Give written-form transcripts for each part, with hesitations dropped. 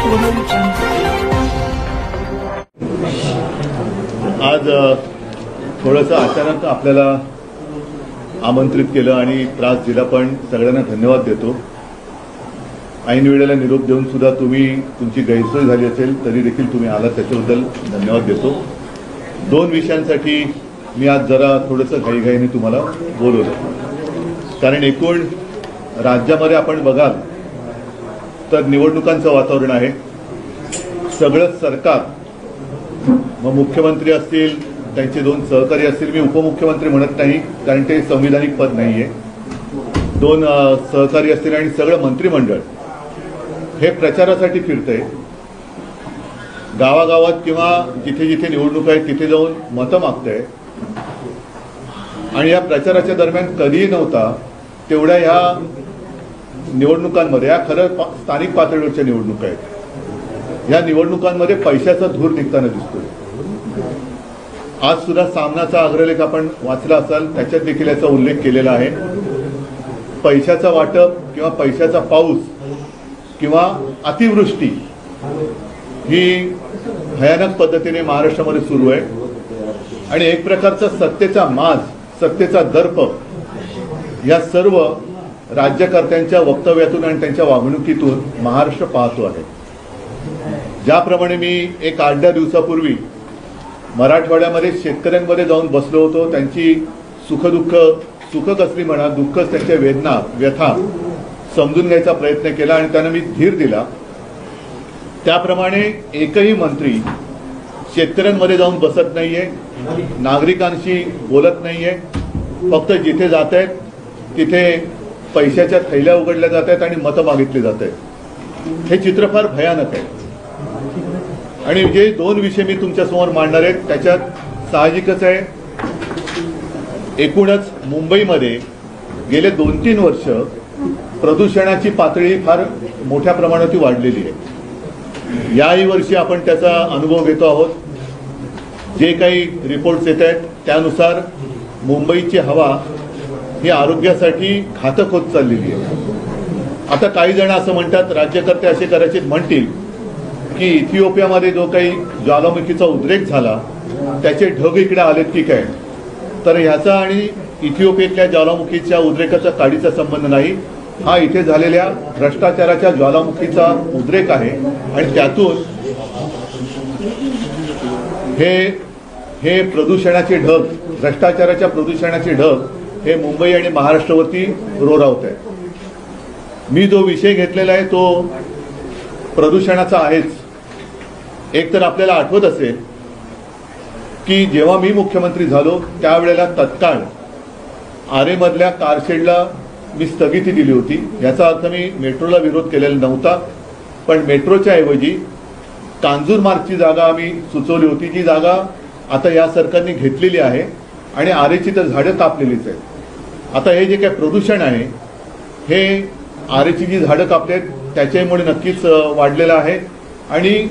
आज थोडंसं अचानक आपल्याला आमंत्रित केलं आणि त्रास दिला, पण सगळ्यांना धन्यवाद देतो। ऐन वेळेला निरोप देऊन सुद्धा तुमची गैरसोय झाली असेल तरी देखील तुम्ही आलात, त्याच्याबद्दल धन्यवाद देतो। दोन विषयांसाठी मी आज जरा थोडंसं घाईघाईने तुम्हाला बोलवलं, कारण एकूण राज्यामध्ये आपण बघाल तर निवडणुकांचं वातावरण आहे। सगळं सरकार, मग मुख्यमंत्री असतील, त्यांचे दोन सहकारी असतील, मी उपमुख्यमंत्री म्हणत नाही कारण ते संविधानिक पद नाहीये, दोन सहकारी असतील आणि सगळं मंत्रिमंडळ हे प्रचारासाठी फिरतंय। गावागावात किंवा जिथे जिथे निवडणूक आहे तिथे जाऊन मतं मागतंय आणि या प्रचाराच्या दरम्यान कधीही नव्हता तेवढ्या ह्या निवडणुकांमध्ये, या खरं स्थानिक पातळीवरच्या निवडणुका आहेत, या निवडणुकांमध्ये पैशाचा धूर निघताना दिसतोय। आज सुद्धा सामनाचा अग्रलेख आपण वाचला असाल, त्याच्यात देखील याचा उल्लेख केलेला आहे। पैशाचा वाटप किंवा पैशाचा पाऊस किंवा अतिवृष्टी ही भयानक पद्धतीने महाराष्ट्रामध्ये सुरू आहे आणि एक प्रकारचा सत्तेचा माज, सत्तेचा दर्प या सर्व राज्यकर्त्यांच्या वक्तव्यातून आणि त्यांच्या वागणुकीतून महाराष्ट्र पाहतो आहे। ज्याप्रमाणे मी एक 8-10 दिवसापूर्वी मराठवाड्यामध्ये शेतकऱ्यांमध्ये जाऊन बसलो होतो, त्यांची सुख कसली म्हणा, दुःखच त्यांच्या वेदना, व्यथा समजून घ्यायचा प्रयत्न केला आणि त्यांना मी धीर दिला। त्याप्रमाणे एकही मंत्री शेतकऱ्यांमध्ये जाऊन बसत नाहीये, नागरिकांशी बोलत नाहीये, फक्त जिथे जात आहेत तिथे पैशाच्या थैल्या उघडल्या जात आहेत आणि मतं मागितली जात आहेत। हे चित्र फार भयानक आहे आणि जे दोन विषय मी तुमच्यासमोर मांडणार आहेत त्याच्यात साहजिकच आहे, एकूणच मुंबईमध्ये गेले 2-3 वर्ष प्रदूषणाची पातळी फार मोठ्या प्रमाणात वाढलेली आहे। याही वर्षी आपण त्याचा अनुभव घेतो आहोत। जे काही रिपोर्ट्स येत आहेत त्यानुसार मुंबईची हवा ही आरोग्यासाठी घातक होत चाललेली आहे। आता काही जण असं म्हणतात, राज्यकर्ते असे कदाचित म्हणतील की इथिओपियामध्ये जो काही ज्वालामुखीचा उद्रेक झाला त्याचे ढग इकडे आलेत की काय, तर ह्याचा आणि इथिओपियातल्या ज्वालामुखीच्या उद्रेकाचा काडीचा संबंध नाही। हा इथे झालेल्या भ्रष्टाचाराच्या ज्वालामुखीचा उद्रेक आहे आणि त्यातून हे प्रदूषणाचे ढग, भ्रष्टाचाराच्या प्रदूषणाचे ढग हे मुंबई आणि महाराष्ट्रावरती रोरावत आहे। मी जो विषय घेतलेला आहे तो प्रदूषणाचा आहेच। एक तर आपल्याला आठवत असेल की जेव्हा मी मुख्यमंत्री झालो त्यावेळेला तत्काळ आरेमधल्या कारशेडला मी स्थगिती दिली होती। याचा अर्थ मी मेट्रोला विरोध केलेला नव्हता, पण मेट्रोच्या ऐवजी कांजूरमार्गची जागा आम्ही सुचवली होती, जी जागा आता या सरकारने घेतलेली आहे आणि आरेची तर झाडं कापलेलीच आहेत। आता हे जे काही प्रदूषण आहे हे आरेची जी झाडं कापलेत त्याच्यामुळे नक्कीच वाढलेलं आहे आणि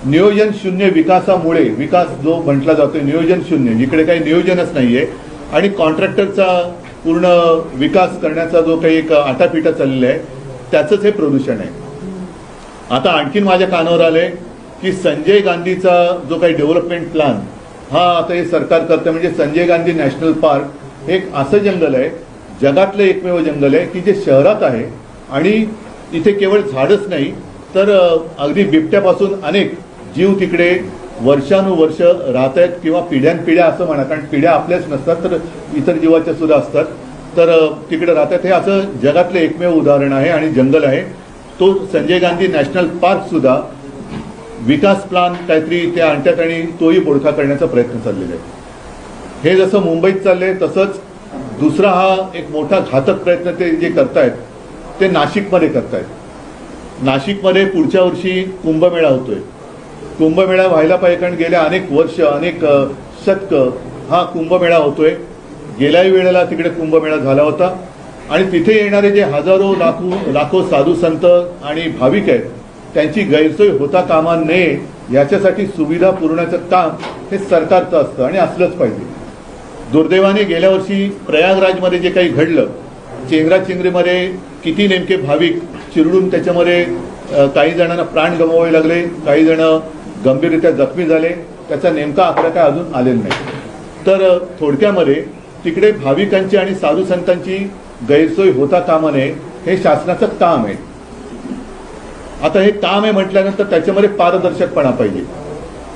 नियोजन शून्य विकासामुळे, विकास जो म्हटला जातो नियोजन शून्य, जिकडे काही नियोजनच नाहीये आणि कॉन्ट्रॅक्टरचा पूर्ण विकास करण्याचा जो काही एक आटापिटा चाललेला आहे त्याचंच हे प्रदूषण आहे। आता आणखीन माझ्या कानावर आलंय की संजय गांधीचा जो काही डेव्हलपमेंट प्लॅन हा आता हे सरकार करतं, म्हणजे संजय गांधी नॅशनल पार्क हे एक असं जंगल आहे, जगातलं एकमेव जंगल आहे की जे शहरात आहे आणि इथे केवळ झाडच नाही तर अगदी बिबट्यापासून अनेक जीव तिकडे वर्षानुवर्ष राहत आहेत किंवा पिढ्यानपिढ्या असं म्हणा, कारण पिढ्या आपल्याच नसतात तर इतर जीवाच्या सुद्धा असतात, तर तिकडे राहतात। हे असं जगातलं एकमेव उदाहरण आहे आणि जंगल आहे। तो संजय गांधी नॅशनल पार्क सुद्धा विकास प्लॅन काहीतरी ते आणतात आणि तोही बोडखा करण्याचा प्रयत्न चाललेला आहे। हे जसं मुंबईत चाललंय तसंच दुसरा हा एक मोठा घातक प्रयत्न ते जे करतायत ते नाशिकमध्ये करतायत। नाशिकमध्ये पुढच्या वर्षी कुंभमेळा होतोय। कुंभमेळा व्हायला पाहिजे कारण गेल्या अनेक वर्ष, अनेक शतकं हा कुंभमेळा होतोय। गेल्याही वेळेला तिकडे कुंभमेळा झाला होता आणि तिथे येणारे जे हजारो लाखो साधू संत आणि भाविक आहेत त्यांची गैरसोय होता कामा नये याच्यासाठी सुविधा पुरवण्याचं काम हे सरकारचं असतं आणि असलंच पाहिजे। दुर्दैवाने गेल्या वर्षी प्रयागराजमध्ये जे काही घडलं, चेंगराचेंगरीमध्ये किती नेमके भाविक चिरडून त्याच्यामध्ये काही जणांना प्राण गमवावे लागले, काही जण गंभीररित्या जखमी झाले. त्याचा नेमका आकडा काय अजून आलेला नाही. तर थोडक्यामध्ये तिकडे भाविकांची आणि साधू संतांची गैरसोय होता कामा नये, हे शासनाचं काम आहे. आता हे काम आहे म्हटल्यानंतर त्याच्यामध्ये पारदर्शकपणा पाहिजे.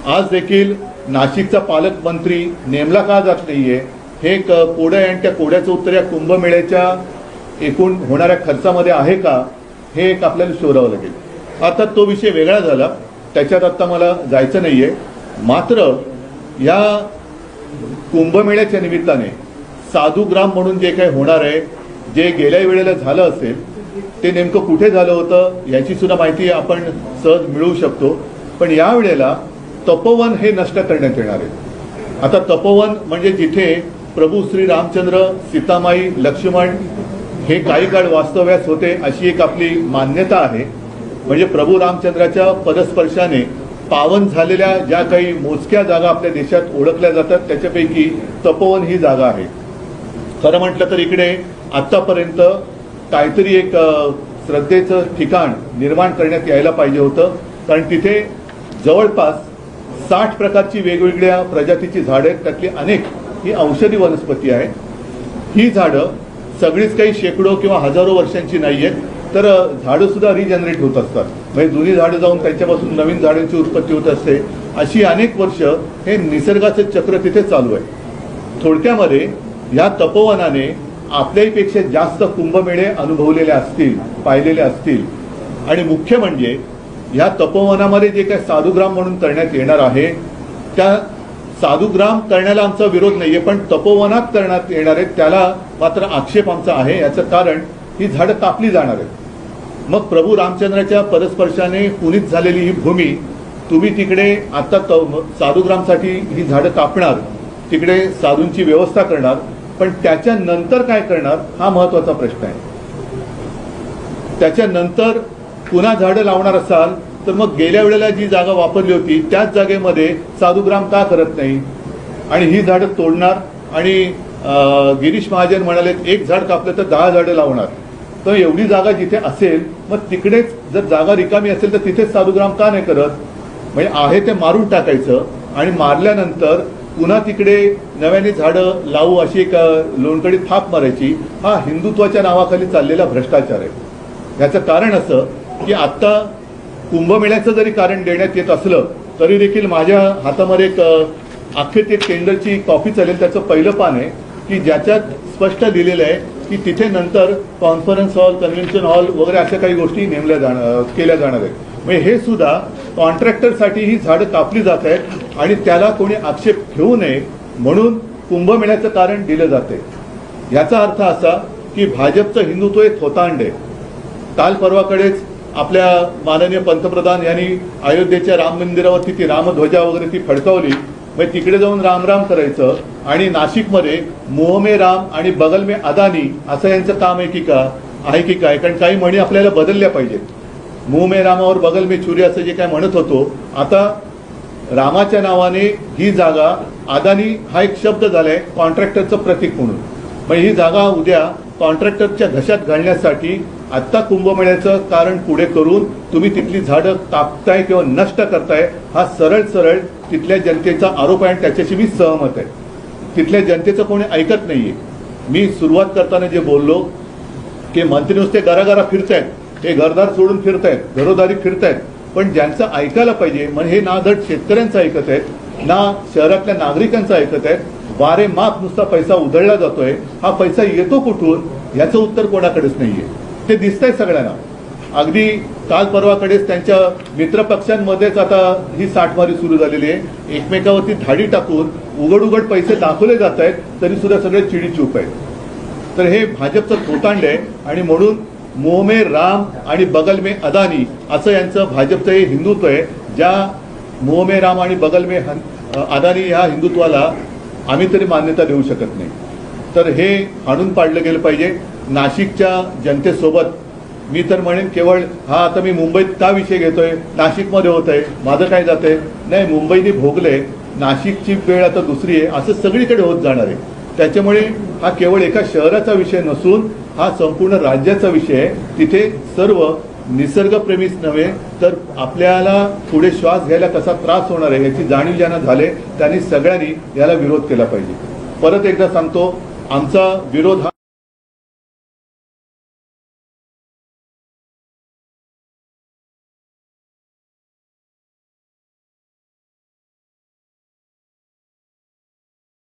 आज देखील नाशिकचा पालकमंत्री नेमला का जात नाहीये, हे एक कोडं आहे आणि त्या कोड्याचं उत्तर या कुंभमेळ्याच्या एकूण होणाऱ्या खर्चामध्ये आहे का, हे एक आपल्याला शोधावं लागेल. आता तो विषय वेगळा झाला, त्याच्यात आता मला जायचं नाहीये. मात्र या कुंभमेळ्याच्या निमित्ताने साधुग्राम म्हणून जे काही होणार आहे, जे गेल्या वेळेला झालं असेल ते नेमकं कुठे झालं होतं याची सुद्धा माहिती आपण सहज मिळवू शकतो. पण या वेळेला तपोवन हे नष्ट करण्यात येणार आहे. आता तपोवन म्हणजे जिथे प्रभू श्री रामचंद्र, सीतामाई, लक्ष्मण हे काही काळ वास्तव्यास होते अशी एक आपली मान्यता आहे. म्हणजे प्रभू रामचंद्राच्या पदस्पर्शाने पावन झालेल्या ज्या काही मोजक्या जागा आपल्या देशात ओळखल्या जातात त्याच्यापैकी तपोवन ही जागा आहे. खरं म्हटलं तर इकडे आत्तापर्यंत काहीतरी एक श्रद्धेचं ठिकाण निर्माण करण्यात यायला पाहिजे होतं. कारण तिथे जवळपास 60 प्रकारची वेगवेगळ्या प्रजातीची झाडं आहेत. त्यातली अनेक ही औषधी वनस्पती आहे. ही झाडं सगळीच काही शेकडो किंवा हजारो वर्षांची नाही आहेत, तर झाडं सुद्धा रिजनरेट होत असतात. म्हणजे जुनी झाडं जाऊन त्यांच्यापासून नवीन झाडांची उत्पत्ती होत असते. अशी अनेक वर्ष हे निसर्गाचं चक्र तिथे चालू आहे. थोडक्यामध्ये या तपोवनाने आपल्यापेक्षा जास्त कुंभमेळे अनुभवलेले असतील, पाहिलेले असतील. आणि मुख्य म्हणजे या तपोवनामध्ये जे काही साधुग्राम म्हणून करण्यात येणार आहे, त्या साधुग्राम करण्याला आमचा विरोध नाहीये, पण तपोवनात करण्यात येणार आहे त्याला मात्र आक्षेप आमचा आहे. याचं कारण ही झाडं कापली जाणार आहेत. मग प्रभू रामचंद्राच्या पदस्पर्शाने पुनीत झालेली ही भूमी तुम्ही तिकडे आता साधुग्रामसाठी ही झाडं कापणार, तिकडे साधूंची व्यवस्था करणार, पण त्याच्यानंतर काय करणार हा महत्वाचा प्रश्न आहे. त्याच्यानंतर पुन्हा झाडं लावणार असाल तर मग गेल्या वेळेला जी जागा वापरली होती त्याच जागेमध्ये साधुग्राम का करत नाही, आणि ही झाडं तोडणार. आणि गिरीश महाजन म्हणाले एक झाड कापलं तर 10 झाडं लावणार. तर एवढी जागा जिथे असेल मग तिकडेच जर जागा रिकामी असेल तर तिथेच साधुग्राम का नाही करत. म्हणजे आहे ते मारून टाकायचं आणि मारल्यानंतर पुन्हा तिकडे नव्याने झाडं लावू अशी एक लोणकडी थाप मारायची. हा हिंदुत्वाच्या नावाखाली चाललेला भ्रष्टाचार आहे. याचं कारण असं की आत्ता कुंभमेळ्याचं जरी कारण देण्यात येत असलं तरी देखील माझ्या हातामध्ये एक अख्खे ते टेंडरची कॉपी चालेल, त्याचं पहिलं पान आहे की ज्याच्यात स्पष्ट लिहिलेलं आहे की तिथे नंतर कॉन्फरन्स हॉल, कन्व्हेन्शन हॉल वगैरे अशा काही गोष्टी केल्या जाणार आहेत. म्हणजे हे सुद्धा कॉन्ट्रॅक्टरसाठी ही झाडं कापली जात आहेत आणि त्याला कोणी आक्षेप घेऊ नये म्हणून कुंभमेळ्याचं कारण दिलं जाते. याचा अर्थ असा की भाजपचं हिंदुत्व हे थोतांड आहे. काल परवाकडेच आपल्या माननीय पंतप्रधान यांनी अयोध्येच्या राम मंदिरावरती ती रामध्वजा वगैरे ती फडकावली. म्हणजे तिकडे जाऊन रामराम करायचं आणि नाशिकमध्ये मुंह में राम आणि बगल में अदानी असं यांचं काम आहे की काय. कारण काही म्हणी आपल्याला बदलल्या पाहिजेत. मुंह में रामावर बगल में छुरी असं जे काय म्हणत होतो, आता रामाच्या नावाने ही जागा अदानी हा एक शब्द झालाय कॉन्ट्रॅक्टरचं प्रतीक म्हणून. मग ही जागा उद्या कॉन्ट्रॅक्टरच्या घशात घालण्यासाठी आत्ता कुंभमेळ्याचं कारण पुढे करून तुम्ही तिथली झाडं कापताय किंवा नष्ट करताय, हा सरळ सरळ तिथल्या जनतेचा आरोप आहे आणि त्याच्याशी मी सहमत आहे. तिथल्या जनतेचं कोणी ऐकत नाहीये. मी सुरुवात करताना जे बोललो की मंत्री नुसते घराघरा फिरतायत, हे घरदार सोडून फिरतायत, घरोदारी फिरतायत, पण ज्यांचं ऐकायला पाहिजे म्हणजे हे ना धड शेतकऱ्यांचं ऐकत आहेत ना शहरातल्या नागरिकांचं ऐकत आहेत. वारे माप नुसता पैसा उधळला जातोय, हा पैसा येतो कुठून याचं उत्तर कोणाकडेच नाहीये. ते दिसतंय सगळ्यांना. अगदी काल परवाकडेच त्यांच्या मित्रपक्षांमध्येच आता ही साठमारी सुरू झालेली आहे. एकमेकावरती धाडी टाकून उघड उघड पैसे दाखवले जात आहेत तरी सुद्धा सगळे चिडीचूप आहेत. तर हे भाजपचं थोतांड आहे आणि म्हणून मुंह में राम आणि बगल में अदानी असं यांचं भाजपचं हे हिंदुत्व आहे. ज्या मुंह में राम आणि बगल में अदानी ह्या हिंदुत्वाला आम्ही तरी मान्यता देऊ शकत नाही. तर हे हाणून पाडलं गेलं पाहिजे. नाशिकच्या जनतेसोबत मी तर म्हणेन केवळ हा आता मी मुंबईत का विषय घेतोय, नाशिकमध्ये होत आहे, माझं काय जातंय, नाही मुंबईने भोगले, नाशिकची वेळ आता दुसरी आहे, असं सगळीकडे होत जाणार आहे. त्याच्यामुळे हा केवळ एका शहराचा विषय नसून हा संपूर्ण राज्याचा विषय आहे. तिथे सर्व निसर्गप्रेमीच नव्हे तर आपल्याला पुढे श्वास घ्यायला कसा त्रास होणार आहे याची जाणीव ज्यांना झाले त्यांनी सगळ्यांनी याला विरोध केला पाहिजे. परत एकदा सांगतो, आमचा विरोध हा